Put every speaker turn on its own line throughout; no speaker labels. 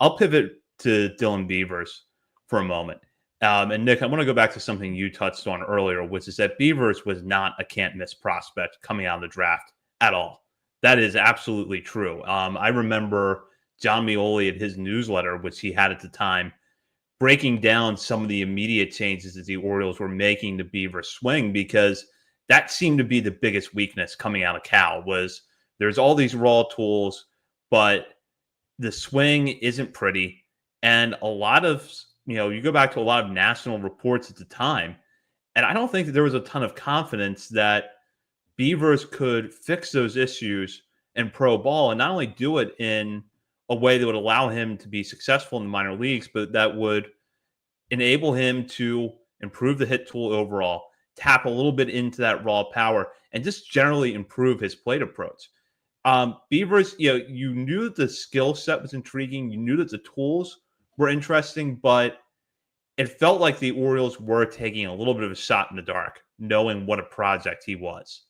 I'll pivot to Dylan Beavers for a moment. And Nick, I want to go back to something you touched on earlier, which is that Beavers was not a can't miss prospect coming out of the draft at all. That is absolutely true. I remember John Mioli at his newsletter, which he had at the time, breaking down some of the immediate changes that the Orioles were making to Beaver swing, because that seemed to be the biggest weakness coming out of Cal. Was there's all these raw tools, but the swing isn't pretty. And a lot of, you go back to a lot of national reports at the time, and I don't think that there was a ton of confidence that Beavers could fix those issues in pro ball, and not only do it in a way that would allow him to be successful in the minor leagues, but that would enable him to improve the hit tool overall, tap a little bit into that raw power, and just generally improve his plate approach. Beavers, you knew that the skill set was intriguing. You knew that the tools were interesting, but it felt like the Orioles were taking a little bit of a shot in the dark, knowing what a project he was.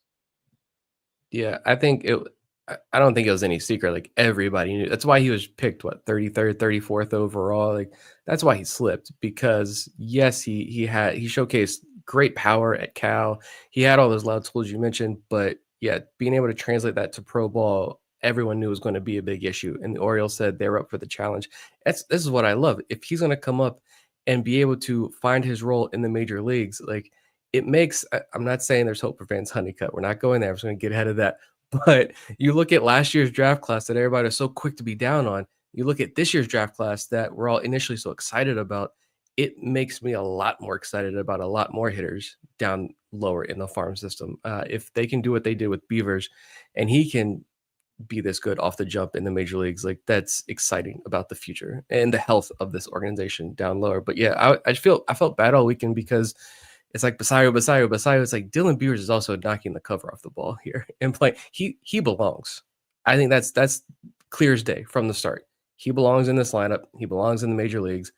Yeah, I don't think it was any secret. Like, everybody knew. That's why he was picked, 33rd, 34th overall. Like, that's why he slipped, because yes, he showcased great power at Cal. He had all those loud tools you mentioned, but yeah, being able to translate that to pro ball, everyone knew was going to be a big issue. And the Orioles said they were up for the challenge. This is what I love. If he's going to come up and be able to find his role in the major leagues, like, it makes, I'm not saying there's hope for Vance Honeycutt. We're not going there. I'm just going to get ahead of that. But you look at last year's draft class that everybody was so quick to be down on. You look at this year's draft class that we're all initially so excited about. It makes me a lot more excited about a lot more hitters down lower in the farm system. If they can do what they did with Beavers, and he can be this good off the jump in the major leagues, like, that's exciting about the future and the health of this organization down lower. But yeah, I felt bad all weekend, because it's like Basayo. It's like Dylan Beavers is also knocking the cover off the ball here and playing. He belongs. I think that's clear as day from the start. He belongs in this lineup. He belongs in the major leagues.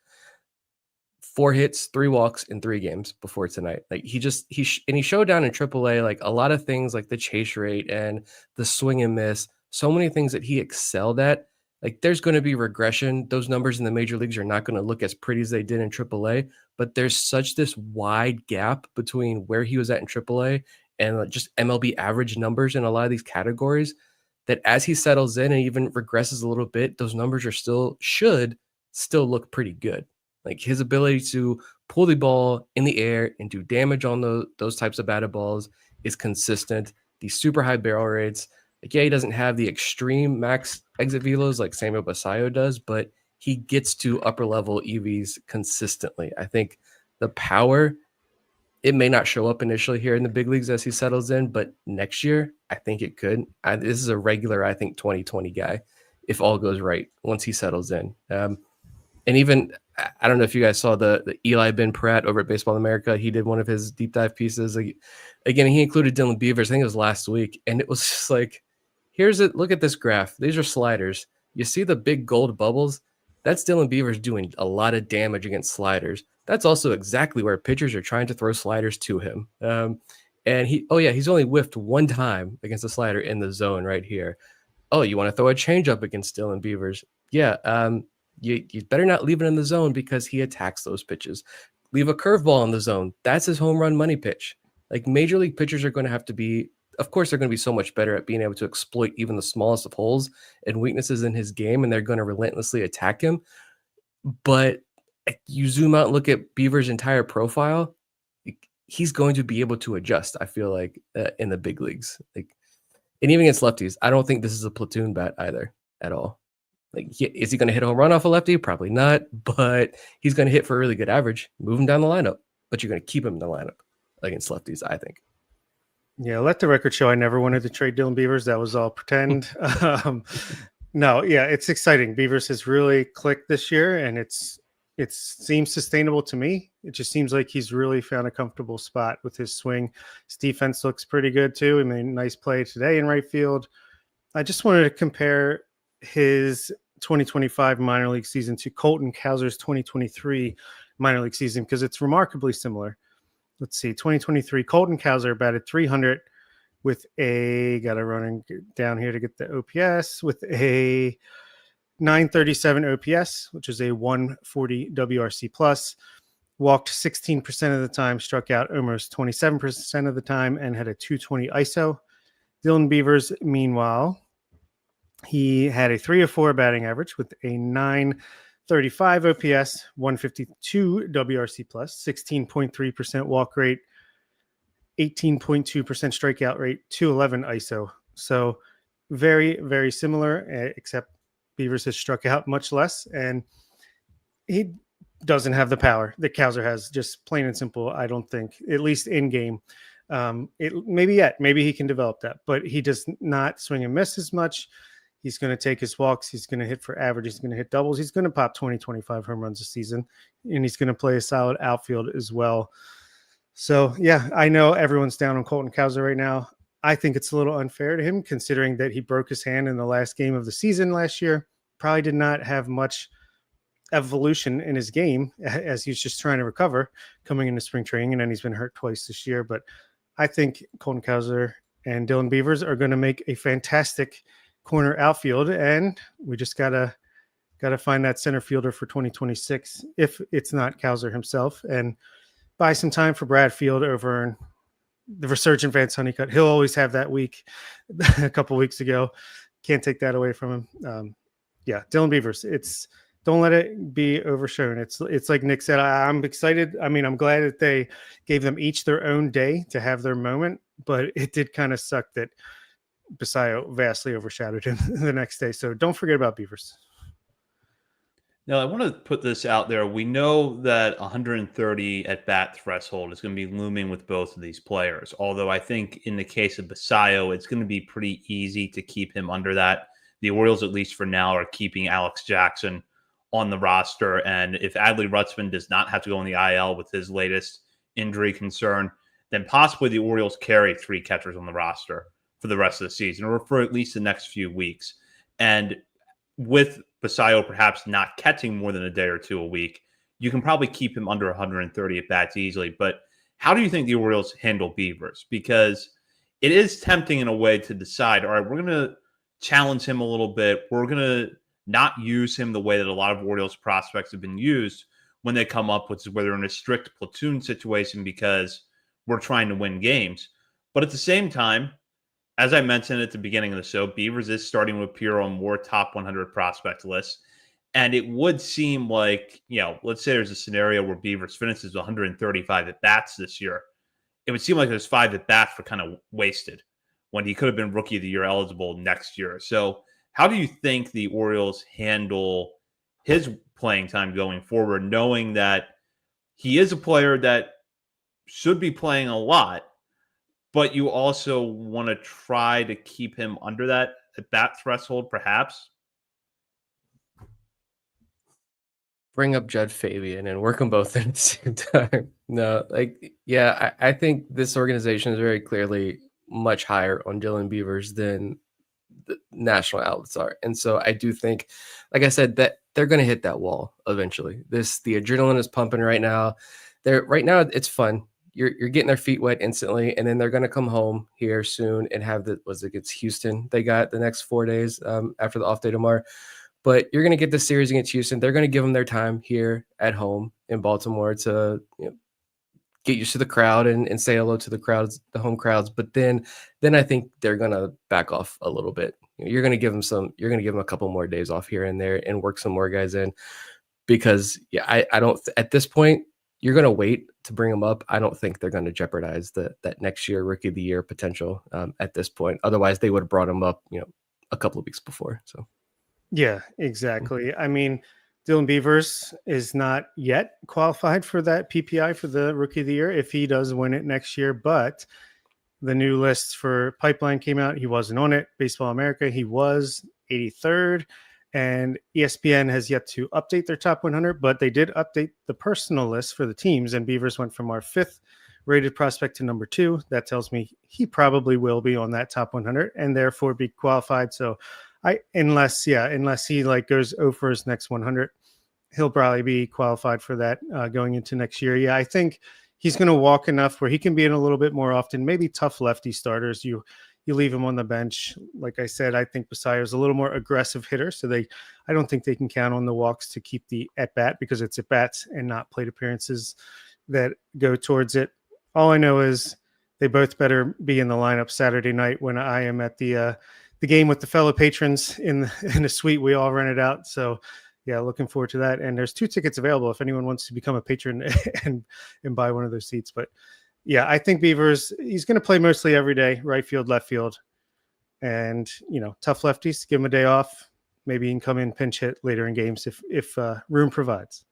4 hits, 3 walks in 3 games before tonight. Like, he showed down in AAA, like, a lot of things, like the chase rate and the swing and miss. So many things that he excelled at. Like, there's going to be regression. Those numbers in the major leagues are not going to look as pretty as they did in AAA, but there's such this wide gap between where he was at in AAA and just MLB average numbers in a lot of these categories, that as he settles in and even regresses a little bit, those numbers should still look pretty good. Like, his ability to pull the ball in the air and do damage on those types of batted balls is consistent. These super high barrel rates. Like, yeah, he doesn't have the extreme max exit velos like Samuel Basayo does, but he gets to upper level EVs consistently. I think the power, it may not show up initially here in the big leagues as he settles in, but next year, I think it could. This is a regular, I think, 2020 guy, if all goes right, once he settles in. And even, I don't know if you guys saw the Eli Ben Pratt over at Baseball America. He did one of his deep dive pieces. Like, again, he included Dylan Beavers. I think it was last week. And it was just like, look at this graph. These are sliders. You see the big gold bubbles? That's Dylan Beavers doing a lot of damage against sliders. That's also exactly where pitchers are trying to throw sliders to him. And he's only whiffed 1 time against a slider in the zone right here. Oh, you want to throw a changeup against Dylan Beavers? Yeah. You better not leave it in the zone, because he attacks those pitches. Leave a curveball in the zone. That's his home run money pitch. Like, major league pitchers are going to have to be, of course, they're going to be so much better at being able to exploit even the smallest of holes and weaknesses in his game, and they're going to relentlessly attack him. But you zoom out and look at Beaver's entire profile, he's going to be able to adjust, I feel like, in the big leagues. Like, and even against lefties, I don't think this is a platoon bat either at all. Like, is he going to hit a home run off a lefty? Probably not, but he's going to hit for a really good average, move him down the lineup, but you're going to keep him in the lineup against lefties, I think.
Yeah, let the record show I never wanted to trade Dylan Beavers. That was all pretend. No, yeah, it's exciting. Beavers has really clicked this year, and it seems sustainable to me. It just seems like he's really found a comfortable spot with his swing. His defense looks pretty good too. I mean, nice play today in right field. I just wanted to compare his 2025 minor league season to Colton Cowser's 2023 minor league season, because it's remarkably similar. Let's see, 2023, Colton Cowser batted 300 with got to run down here to get the OPS, with a 937 OPS, which is a 140 WRC plus. Walked 16% of the time, struck out almost 27% of the time, and had a 220 ISO. Dylan Beavers, meanwhile, he had a 304 batting average with a 935 OPS, 152 WRC plus, 16.3% walk rate, 18.2% strikeout rate, 211 ISO. So very, very similar, except Beavers has struck out much less, and he doesn't have the power that Cowser has, just plain and simple. I don't think, at least in game. Maybe he can develop that, but he does not swing and miss as much. He's going to take his walks. He's going to hit for average. He's going to hit doubles. He's going to pop 20, 25 home runs a season, and he's going to play a solid outfield as well. So, yeah, I know everyone's down on Colton Cowser right now. I think it's a little unfair to him, considering that he broke his hand in the last game of the season last year. Probably did not have much evolution in his game as he's just trying to recover coming into spring training, and then he's been hurt twice this year. But I think Colton Cowser and Dylan Beavers are going to make a fantastic corner outfield, and we just gotta find that center fielder for 2026 if it's not Cowser himself, and buy some time for Bradfield over in the resurgent Vance Honeycutt. He'll always have that week a couple weeks ago. Can't take that away from him. Dylan Beavers, don't let it be overshown. It's like Nick said, I'm excited. I mean, I'm glad that they gave them each their own day to have their moment, but it did kind of suck that Basayo vastly overshadowed him the next day. So don't forget about Beavers.
Now, I want to put this out there. We know that 130 at-bat threshold is going to be looming with both of these players, although I think in the case of Basayo, it's going to be pretty easy to keep him under that. The Orioles, at least for now, are keeping Alex Jackson on the roster, and if Adley Rutzman does not have to go on the IL with his latest injury concern, then possibly the Orioles carry 3 catchers on the roster for the rest of the season, or for at least the next few weeks. And with Basayo perhaps not catching more than a day or two a week, you can probably keep him under 130 at bats easily. But how do you think the Orioles handle Beavers? Because it is tempting in a way to decide, all right, we're going to challenge him a little bit. We're going to not use him the way that a lot of Orioles prospects have been used when they come up with where they're in a strict platoon situation because we're trying to win games. But at the same time, as I mentioned at the beginning of the show, Beavers is starting to appear on more top 100 prospect lists. And it would seem like, let's say there's a scenario where Beavers finishes 135 at bats this year. It would seem like there's 5 at bats for kind of wasted when he could have been Rookie of the Year eligible next year. So how do you think the Orioles handle his playing time going forward, knowing that he is a player that should be playing a lot, but you also want to try to keep him under that at-bat threshold, perhaps?
Bring up Jed Fabian and work them both in at the same time. No, I think this organization is very clearly much higher on Dylan Beavers than the national outlets are. And so I do think, like I said, that they're going to hit that wall eventually. The adrenaline is pumping right now. Right now it's fun. You're getting their feet wet instantly, and then they're going to come home here soon and have against Houston. They got the next 4 days after the off day tomorrow. But you're going to get the series against Houston. They're going to give them their time here at home in Baltimore to get used to the crowd and say hello to the crowds, the home crowds. But then I think they're going to back off a little bit. You're going to give them a couple more days off here and there and work some more guys in, because I don't at this point. You're going to wait to bring them up. I don't think they're going to jeopardize that next year Rookie of the Year potential at this point. Otherwise, they would have brought him up, a couple of weeks before. So,
yeah, exactly. I mean, Dylan Beavers is not yet qualified for that PPI for the Rookie of the Year if he does win it next year. But the new list for Pipeline came out. He wasn't on it. Baseball America, he was 83rd. And ESPN has yet to update their top 100, but they did update the personal list for the teams, and Beavers went from our 5th rated prospect to number 2. That tells me he probably will be on that top 100 and therefore be qualified. So unless he goes 0 for his next 100, he'll probably be qualified for that going into next year. Yeah, I think he's going to walk enough where he can be in a little bit more often, maybe tough lefty starters. You you leave him on the bench. Like I said, I think Basayo is a little more aggressive hitter, so I don't think they can count on the walks to keep the at bat, because it's at bats and not plate appearances that go towards it. All I know is they both better be in the lineup Saturday night when I am at the game with the fellow patrons in the suite we all rented out. So yeah, looking forward to that. And there's 2 tickets available if anyone wants to become a patron and buy one of those seats. But yeah, I think Beavers, he's going to play mostly every day, right field, left field. And, tough lefties, give him a day off. Maybe he can come in pinch hit later in games if room provides.